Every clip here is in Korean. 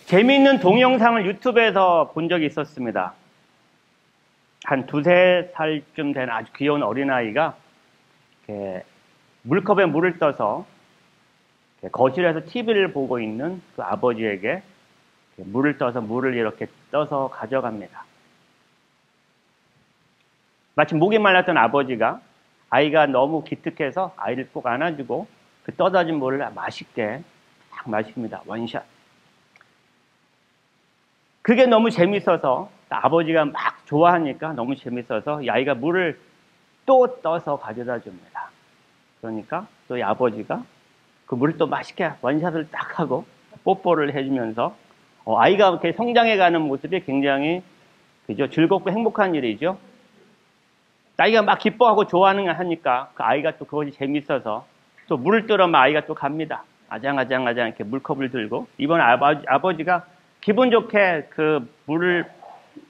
재미있는 동영상을 유튜브에서 본 적이 있었습니다. 한 두세 살쯤 된 아주 귀여운 어린아이가 물컵에 물을 떠서 거실에서 TV를 보고 있는 그 아버지에게 물을 떠서 물을 이렇게 떠서 가져갑니다. 마침 목이 말랐던 아버지가 아이가 너무 기특해서 아이를 꼭 안아주고 그 떠다 준 물을 맛있게 딱 마십니다. 원샷. 그게 너무 재밌어서 아버지가 막 좋아하니까 너무 재밌어서 이 아이가 물을 또 떠서 가져다 줍니다. 그러니까 또 이 아버지가 그 물을 또 맛있게 원샷을 딱 하고 뽀뽀를 해주면서 아이가 이렇게 성장해가는 모습이 굉장히 그죠? 즐겁고 행복한 일이죠. 아이가 막 기뻐하고 좋아하는 거 하니까 그 아이가 또 그것이 재밌어서 또 물을 뜨러 막 아이가 또 갑니다. 아장아장 이렇게 물컵을 들고 이번 아버지가 기분 좋게 그 물을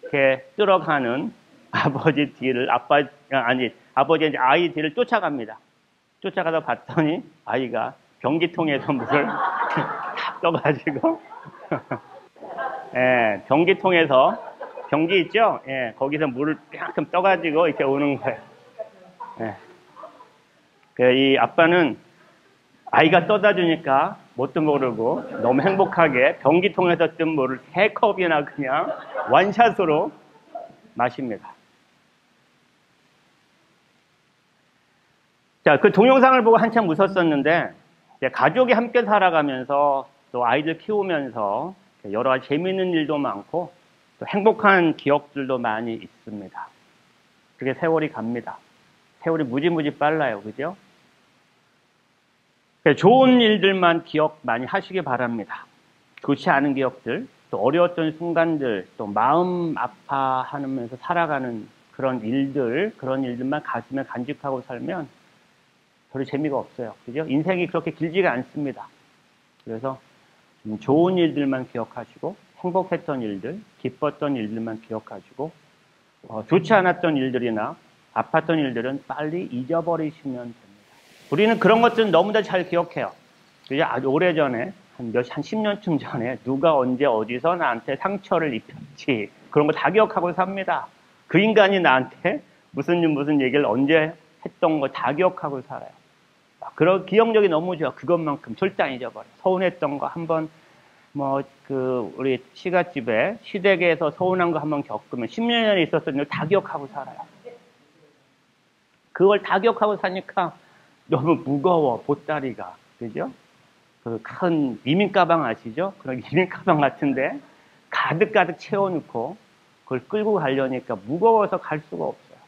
이렇게 뜨러 가는 아버지 뒤를 아버지 아이 뒤를 쫓아갑니다. 쫓아가서 봤더니 아이가 변기통에서 물을 탁 떠가지고 예, 변기 있죠? 예, 거기서 물을 쫙 떠가지고 이렇게 오는 거예요. 예. 이 아빠는 아이가 떠다 주니까 뭣도 모르고 너무 행복하게 변기통에서 뜬 물을 3컵이나 그냥 원샷으로 마십니다. 자, 그 동영상을 보고 한참 웃었었는데 가족이 함께 살아가면서 또 아이들 키우면서 여러 가지 재미있는 일도 많고 또 행복한 기억들도 많이 있습니다. 그게 세월이 갑니다. 세월이 무지무지 빨라요. 그죠? 좋은 일들만 기억 많이 하시기 바랍니다. 좋지 않은 기억들, 또 어려웠던 순간들, 또 마음 아파하면서 살아가는 그런 일들만 가슴에 간직하고 살면 별로 재미가 없어요. 그죠? 인생이 그렇게 길지가 않습니다. 그래서 좋은 일들만 기억하시고, 행복했던 일들, 기뻤던 일들만 기억하시고, 좋지 않았던 일들이나 아팠던 일들은 빨리 잊어버리시면 됩니다. 우리는 그런 것들은 너무나 잘 기억해요. 그죠? 아주 오래전에, 한 10년쯤 전에 누가 언제 어디서 나한테 상처를 입혔지, 그런 거 다 기억하고 삽니다. 그 인간이 나한테 무슨 얘기를 언제 했던 거 다 기억하고 살아요. 그런 기억력이 너무 좋아. 그것만큼 절대 안 잊어버려. 서운했던 거 한번 우리 시가집에 시댁에서 서운한 거 한번 겪으면 10년 전에 있었던 일 다 기억하고 살아요. 그걸 다 기억하고 사니까 너무 무거워, 보따리가. 그죠? 그 큰 이민 가방 아시죠? 그런 이민 가방 같은데 가득가득 채워놓고 그걸 끌고 가려니까 무거워서 갈 수가 없어요.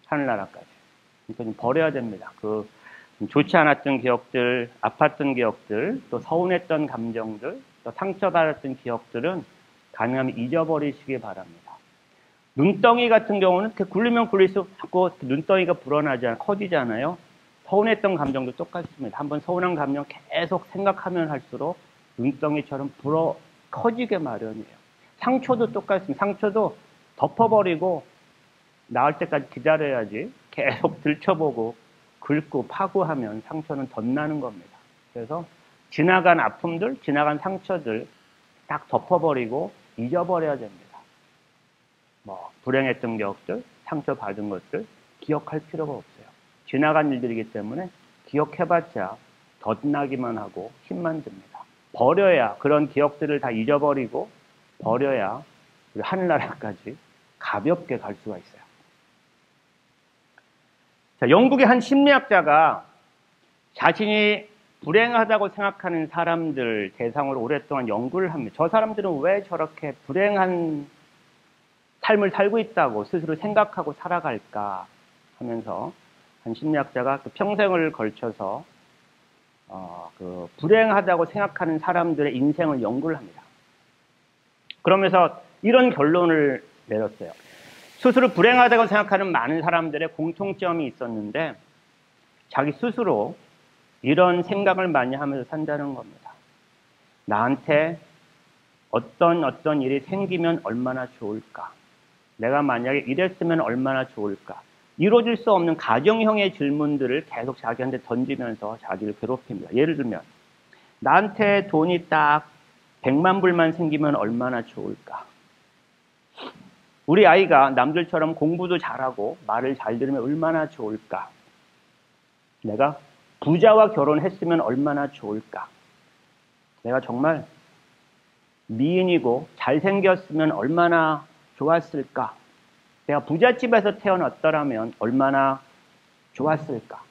하늘나라까지. 그러니까 좀 버려야 됩니다. 그 좋지 않았던 기억들, 아팠던 기억들, 또 서운했던 감정들, 또 상처받았던 기억들은 가능하면 잊어버리시기 바랍니다. 눈덩이 같은 경우는 이렇게 굴리면 굴릴수록 자꾸 눈덩이가 불어나잖아요. 커지잖아요. 서운했던 감정도 똑같습니다. 한번 서운한 감정 계속 생각하면 할수록 눈덩이처럼 불어 커지게 마련이에요. 상처도 똑같습니다. 상처도 덮어버리고 나을 때까지 기다려야지 계속 들춰보고 긁고 파고 하면 상처는 덧나는 겁니다. 그래서 지나간 아픔들, 지나간 상처들 딱 덮어버리고 잊어버려야 됩니다. 뭐 불행했던 기억들, 상처받은 것들 기억할 필요가 없어요. 지나간 일들이기 때문에 기억해봤자 덧나기만 하고 힘만 듭니다. 버려야 그런 기억들을 다 잊어버리고 버려야 우리 하늘나라까지 가볍게 갈 수가 있어요. 자, 영국의 한 심리학자가 자신이 불행하다고 생각하는 사람들 대상으로 오랫동안 연구를 합니다. 저 사람들은 왜 저렇게 불행한 삶을 살고 있다고 스스로 생각하고 살아갈까 하면서 한 심리학자가 그 평생을 걸쳐서 그 불행하다고 생각하는 사람들의 인생을 연구를 합니다. 그러면서 이런 결론을 내렸어요. 스스로 불행하다고 생각하는 많은 사람들의 공통점이 있었는데 자기 스스로 이런 생각을 많이 하면서 산다는 겁니다. 나한테 어떤 일이 생기면 얼마나 좋을까? 내가 만약에 이랬으면 얼마나 좋을까? 이루어질 수 없는 가정형의 질문들을 계속 자기한테 던지면서 자기를 괴롭힙니다. 예를 들면 나한테 돈이 딱 100만 불만 생기면 얼마나 좋을까? 우리 아이가 남들처럼 공부도 잘하고 말을 잘 들으면 얼마나 좋을까? 내가 부자와 결혼했으면 얼마나 좋을까? 내가 정말 미인이고 잘생겼으면 얼마나 좋았을까? 내가 부잣집에서 태어났더라면 얼마나 좋았을까?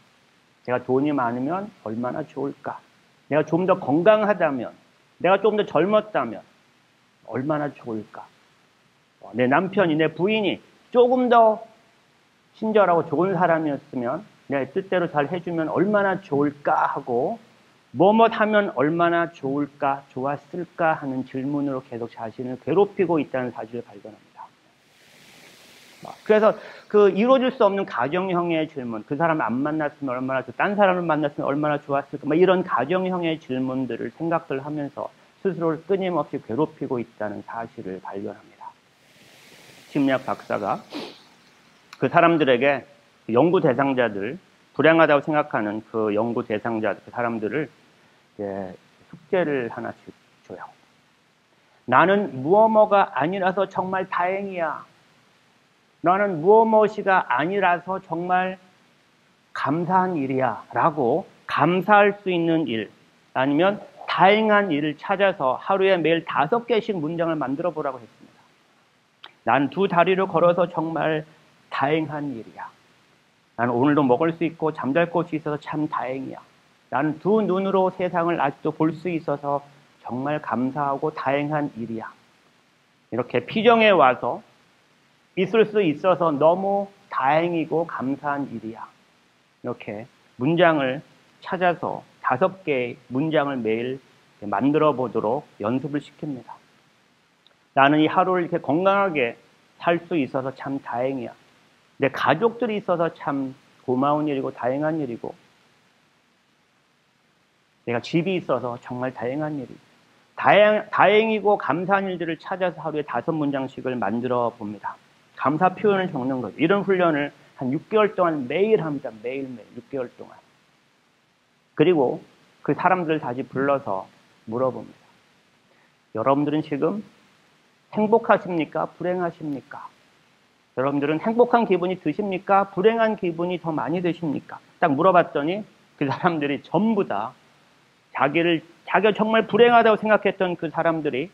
내가 돈이 많으면 얼마나 좋을까? 내가 좀 더 건강하다면, 내가 좀 더 젊었다면 얼마나 좋을까? 내 남편이, 내 부인이 조금 더 친절하고 좋은 사람이었으면 내 뜻대로 잘 해주면 얼마나 좋을까 하고 뭐뭐 하면 얼마나 좋을까, 좋았을까 하는 질문으로 계속 자신을 괴롭히고 있다는 사실을 발견합니다. 그래서 그 이루어질 수 없는 가정형의 질문, 그 사람을 안 만났으면 얼마나 좋을까, 딴 사람을 만났으면 얼마나 좋았을까, 이런 가정형의 질문들을 생각들 하면서 스스로를 끊임없이 괴롭히고 있다는 사실을 발견합니다. 심리학 박사가 그 사람들에게 연구 대상자들, 불행하다고 생각하는 그 연구 대상자들, 그 사람들을 숙제를 하나씩 줘요. 나는 무엇뭐가 아니라서 정말 다행이야. 나는 무엇무엇이가 아니라서 정말 감사한 일이야 라고 감사할 수 있는 일 아니면 다행한 일을 찾아서 하루에 매일 5개씩 문장을 만들어 보라고 했습니다. 난 2다리로 걸어서 정말 다행한 일이야. 나는 오늘도 먹을 수 있고 잠잘 곳이 있어서 참 다행이야. 나는 2눈으로 세상을 아직도 볼 수 있어서 정말 감사하고 다행한 일이야. 이렇게 피정에 와서 있을 수 있어서 너무 다행이고 감사한 일이야. 이렇게 문장을 찾아서 5개의 문장을 매일 만들어 보도록 연습을 시킵니다. 나는 이 하루를 이렇게 건강하게 살 수 있어서 참 다행이야. 내 가족들이 있어서 참 고마운 일이고 다행한 일이고 내가 집이 있어서 정말 다행한 일이고 다행이고 감사한 일들을 찾아서 하루에 5문장씩을 만들어 봅니다. 감사 표현을 적는 거죠. 이런 훈련을 한 6개월 동안 매일 합니다. 매일매일 6개월 동안. 그리고 그 사람들을 다시 불러서 물어봅니다. 여러분들은 지금 행복하십니까? 불행하십니까? 여러분들은 행복한 기분이 드십니까? 불행한 기분이 더 많이 드십니까? 딱 물어봤더니 그 사람들이 전부 다 자기가 정말 불행하다고 생각했던 그 사람들이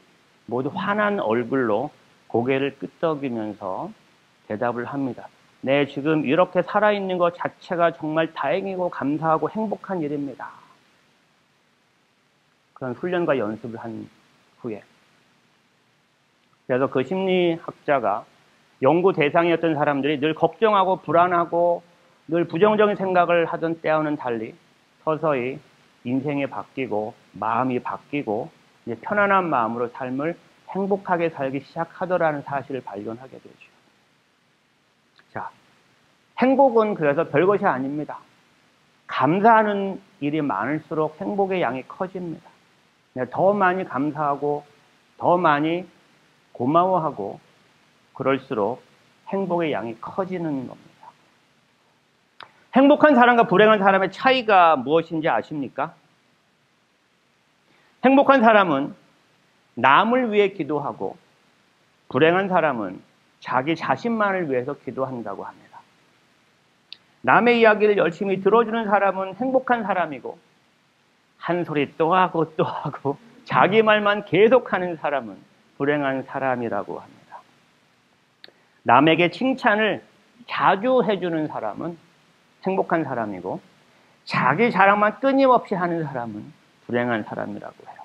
모두 환한 얼굴로 고개를 끄덕이면서 대답을 합니다. 네, 지금 이렇게 살아있는 것 자체가 정말 다행이고 감사하고 행복한 일입니다. 그런 훈련과 연습을 한 후에. 그래서 그 심리학자가 연구 대상이었던 사람들이 늘 걱정하고 불안하고 늘 부정적인 생각을 하던 때와는 달리 서서히 인생이 바뀌고 마음이 바뀌고 이제 편안한 마음으로 삶을 행복하게 살기 시작하더라는 사실을 발견하게 되죠. 자, 행복은 그래서 별것이 아닙니다. 감사하는 일이 많을수록 행복의 양이 커집니다. 더 많이 감사하고 더 많이 고마워하고 그럴수록 행복의 양이 커지는 겁니다. 행복한 사람과 불행한 사람의 차이가 무엇인지 아십니까? 행복한 사람은 남을 위해 기도하고 불행한 사람은 자기 자신만을 위해서 기도한다고 합니다. 남의 이야기를 열심히 들어주는 사람은 행복한 사람이고 한 소리 또 하고 또 하고 자기 말만 계속하는 사람은 불행한 사람이라고 합니다. 남에게 칭찬을 자주 해주는 사람은 행복한 사람이고 자기 자랑만 끊임없이 하는 사람은 불행한 사람이라고 해요.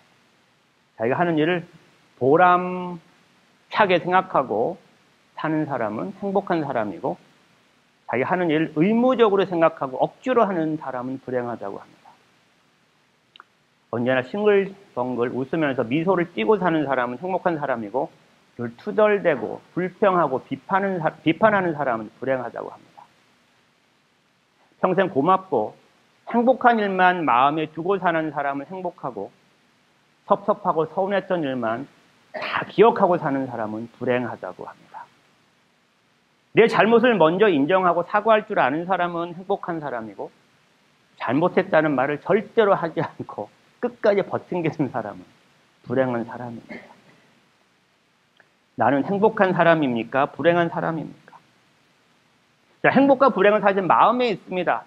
자기가 하는 일을 보람차게 생각하고 사는 사람은 행복한 사람이고 자기가 하는 일을 의무적으로 생각하고 억지로 하는 사람은 불행하다고 합니다. 언제나 싱글벙글 웃으면서 미소를 띠고 사는 사람은 행복한 사람이고 늘 투덜대고 불평하고 비판하는 사람은 불행하다고 합니다. 평생 고맙고 행복한 일만 마음에 두고 사는 사람은 행복하고 섭섭하고 서운했던 일만 다 기억하고 사는 사람은 불행하다고 합니다. 내 잘못을 먼저 인정하고 사과할 줄 아는 사람은 행복한 사람이고 잘못했다는 말을 절대로 하지 않고 끝까지 버틴게는 사람은 불행한 사람입니다. 나는 행복한 사람입니까? 불행한 사람입니까? 자, 행복과 불행은 사실 마음에 있습니다.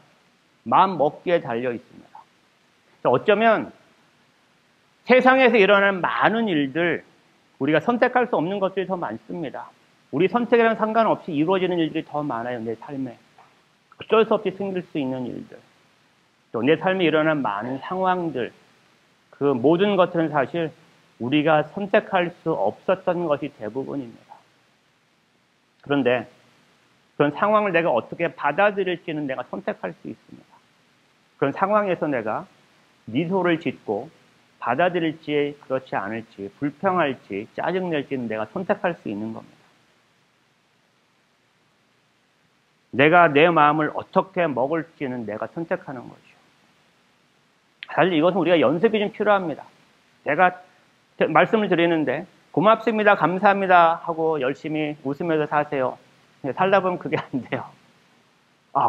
마음 먹기에 달려 있습니다. 자, 어쩌면 세상에서 일어나는 많은 일들, 우리가 선택할 수 없는 것들이 더 많습니다. 우리 선택이랑 상관없이 이루어지는 일들이 더 많아요, 내 삶에. 어쩔 수 없이 생길 수 있는 일들. 또 내 삶에 일어나는 많은 상황들, 그 모든 것들은 사실 우리가 선택할 수 없었던 것이 대부분입니다. 그런데 그런 상황을 내가 어떻게 받아들일지는 내가 선택할 수 있습니다. 그런 상황에서 내가 미소를 짓고 받아들일지 그렇지 않을지 불평할지 짜증낼지는 내가 선택할 수 있는 겁니다. 내가 내 마음을 어떻게 먹을지는 내가 선택하는 거죠. 사실 이것은 우리가 연습이 좀 필요합니다. 제가 말씀을 드리는데 고맙습니다, 감사합니다 하고 열심히 웃으면서 사세요. 살다 보면 그게 안 돼요.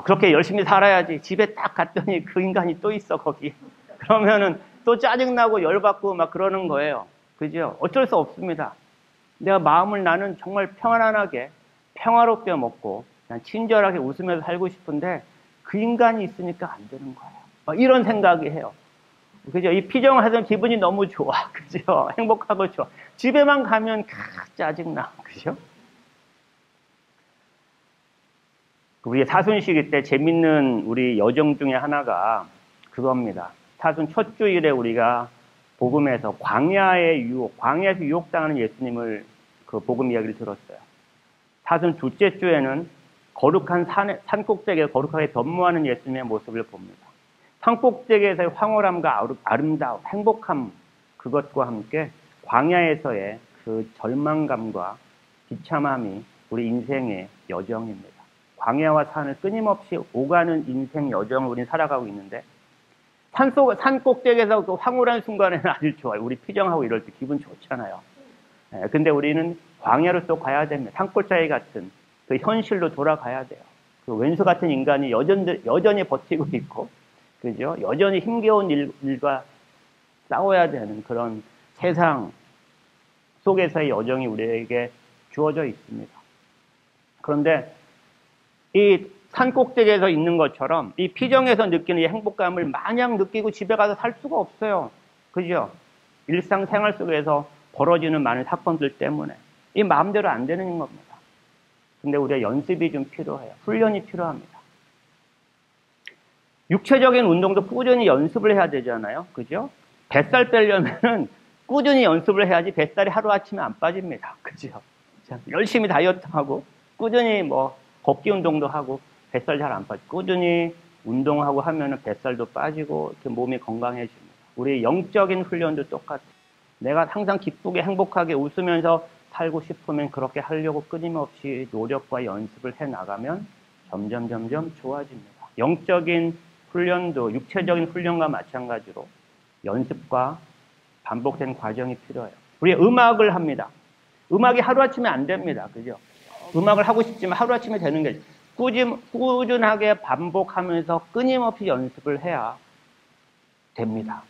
그렇게 열심히 살아야지. 집에 딱 갔더니 그 인간이 또 있어, 거기. 그러면은 또 짜증나고 열받고 막 그러는 거예요. 그죠? 어쩔 수 없습니다. 내가 마음을 나는 정말 편안하게, 평화롭게 먹고, 그냥 친절하게 웃으면서 살고 싶은데 그 인간이 있으니까 안 되는 거예요. 이런 생각이 해요. 그죠? 이 피정을 하던 기분이 너무 좋아. 그죠? 행복하고 좋아. 집에만 가면 짜증나. 그죠? 우리 사순시기 때 재밌는 우리 여정 중에 하나가 그겁니다. 사순 첫 주일에 우리가 복음에서 광야에서 유혹당하는 예수님을 그 복음 이야기를 들었어요. 사순 둘째 주에는 거룩한 산 꼭대기에 거룩하게 변모하는 예수님의 모습을 봅니다. 산 꼭대기에서의 황홀함과 아름다움, 행복함, 그것과 함께 광야에서의 그 절망감과 비참함이 우리 인생의 여정입니다. 광야와 산을 끊임없이 오가는 인생 여정을 우리는 살아가고 있는데 산 꼭대기에서 그 황홀한 순간에는 아주 좋아요. 우리 피정하고 이럴 때 기분 좋잖아요. 근데 우리는 광야로 또 가야 됩니다. 산골짜기 같은 그 현실로 돌아가야 돼요. 그 왼수 같은 인간이 여전히 버티고 있고, 그죠? 여전히 힘겨운 일과 싸워야 되는 그런 세상 속에서의 여정이 우리에게 주어져 있습니다. 그런데 이 산 꼭대기에서 있는 것처럼 이 피정에서 느끼는 이 행복감을 마냥 느끼고 집에 가서 살 수가 없어요. 그죠? 일상생활 속에서 벌어지는 많은 사건들 때문에 이 마음대로 안 되는 겁니다. 근데 우리가 연습이 좀 필요해요. 훈련이 필요합니다. 육체적인 운동도 꾸준히 연습을 해야 되잖아요. 그죠? 뱃살 빼려면은 꾸준히 연습을 해야지 뱃살이 하루아침에 안 빠집니다. 그죠? 열심히 다이어트하고 꾸준히 걷기 운동도 하고 뱃살 잘 안 빠지고 꾸준히 운동하고 하면은 뱃살도 빠지고 이렇게 몸이 건강해집니다. 우리 영적인 훈련도 똑같아요. 내가 항상 기쁘게 행복하게 웃으면서 살고 싶으면 그렇게 하려고 끊임없이 노력과 연습을 해 나가면 점점 좋아집니다. 영적인 훈련도 육체적인 훈련과 마찬가지로 연습과 반복된 과정이 필요해요. 우리 음악을 합니다. 음악이 하루아침에 안 됩니다. 그죠? 음악을 하고 싶지만 하루아침에 되는 게 꾸준하게 반복하면서 끊임없이 연습을 해야 됩니다.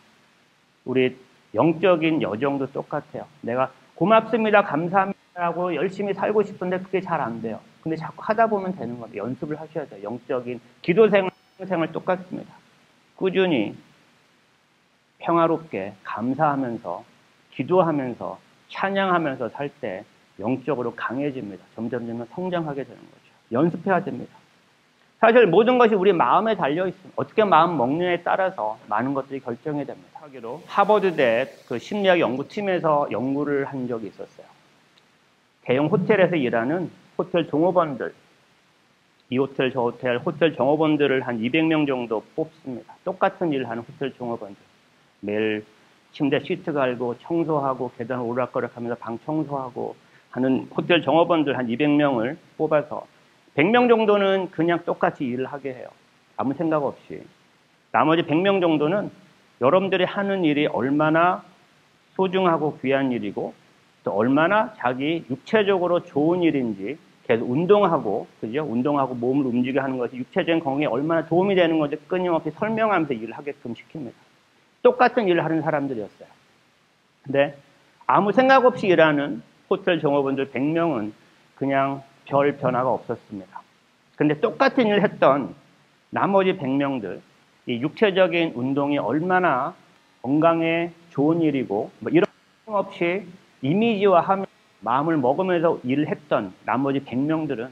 우리 영적인 여정도 똑같아요. 내가 고맙습니다, 감사합니다 하고 열심히 살고 싶은데 그게 잘 안 돼요. 근데 자꾸 하다 보면 되는 겁니다. 연습을 하셔야 돼요. 영적인 기도 생활 똑같습니다. 꾸준히 평화롭게 감사하면서 기도하면서 찬양하면서 살 때 영적으로 강해집니다. 점점 성장하게 되는 거죠. 연습해야 됩니다. 사실 모든 것이 우리 마음에 달려 있습니다. 어떻게 마음 먹느냐에 따라서 많은 것들이 결정이 됩니다. 하기로 하버드대 그 심리학 연구팀에서 연구를 한 적이 있었어요. 대형 호텔에서 일하는 호텔 종업원들, 이 호텔 저 호텔 종업원들을 한 200명 정도 뽑습니다. 똑같은 일을 하는 호텔 종업원들. 매일 침대 시트 갈고 청소하고 계단 오락가락하면서 방 청소하고 하는 호텔 종업원들 한 200명을 뽑아서 100명 정도는 그냥 똑같이 일을 하게 해요. 아무 생각 없이. 나머지 100명 정도는 여러분들이 하는 일이 얼마나 소중하고 귀한 일이고 또 얼마나 자기 육체적으로 좋은 일인지 계속 운동하고, 그죠? 운동하고 몸을 움직여 하는 것이 육체적인 건강에 얼마나 도움이 되는 건지 끊임없이 설명하면서 일을 하게끔 시킵니다. 똑같은 일을 하는 사람들이었어요. 근데 아무 생각 없이 일하는 호텔 종업원들 100명은 그냥 별 변화가 없었습니다. 근데 똑같은 일을 했던 나머지 100명들, 이 육체적인 운동이 얼마나 건강에 좋은 일이고, 뭐 이런 없이 이미지화하며 마음을 먹으면서 일을 했던 나머지 100명들은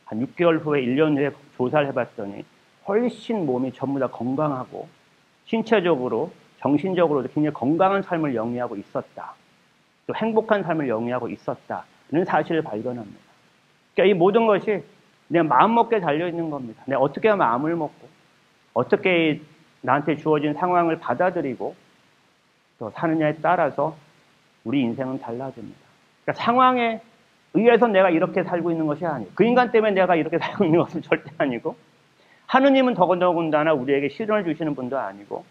한 6개월 후에 1년 후에 조사를 해봤더니 훨씬 몸이 전부 다 건강하고 신체적으로 정신적으로도 굉장히 건강한 삶을 영위하고 있었다. 또 행복한 삶을 영위하고 있었다는 사실을 발견합니다. 그러니까 이 모든 것이 내 마음 먹기에 달려있는 겁니다. 내가 어떻게 마음을 먹고 어떻게 나한테 주어진 상황을 받아들이고 또 사느냐에 따라서 우리 인생은 달라집니다. 그러니까 상황에 의해서 내가 이렇게 살고 있는 것이 아니고 그 인간 때문에 내가 이렇게 살고 있는 것은 절대 아니고 하느님은 더군다나 우리에게 시련을 주시는 분도 아니고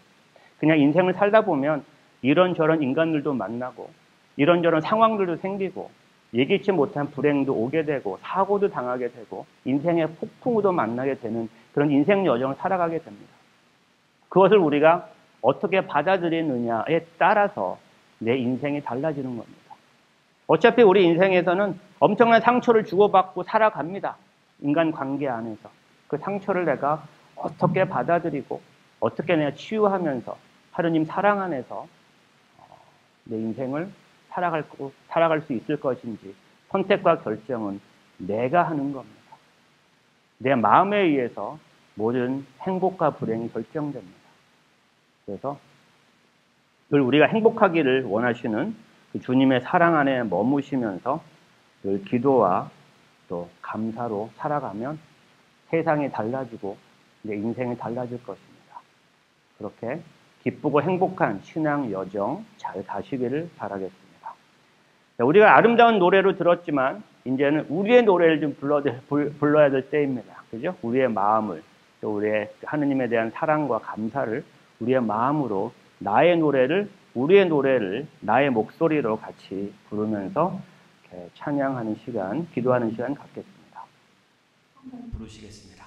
그냥 인생을 살다 보면 이런저런 인간들도 만나고 이런저런 상황들도 생기고 예기치 못한 불행도 오게 되고 사고도 당하게 되고 인생의 폭풍우도 만나게 되는 그런 인생 여정을 살아가게 됩니다. 그것을 우리가 어떻게 받아들이느냐에 따라서 내 인생이 달라지는 겁니다. 어차피 우리 인생에서는 엄청난 상처를 주고받고 살아갑니다. 인간관계 안에서. 그 상처를 내가 어떻게 받아들이고 어떻게 내가 치유하면서 하느님 사랑 안에서 내 인생을 살아갈 수 있을 것인지 선택과 결정은 내가 하는 겁니다. 내 마음에 의해서 모든 행복과 불행이 결정됩니다. 그래서 늘 우리가 행복하기를 원하시는 그 주님의 사랑 안에 머무시면서 늘 기도와 또 감사로 살아가면 세상이 달라지고 내 인생이 달라질 것입니다. 그렇게 기쁘고 행복한 신앙 여정 잘 가시기를 바라겠습니다. 우리가 아름다운 노래로 들었지만 이제는 우리의 노래를 좀 불러야 될 때입니다. 그죠? 우리의 마음을 또 우리의 하느님에 대한 사랑과 감사를 우리의 마음으로 우리의 노래를 나의 목소리로 같이 부르면서 이렇게 찬양하는 시간, 기도하는 시간 갖겠습니다. 부르시겠습니다.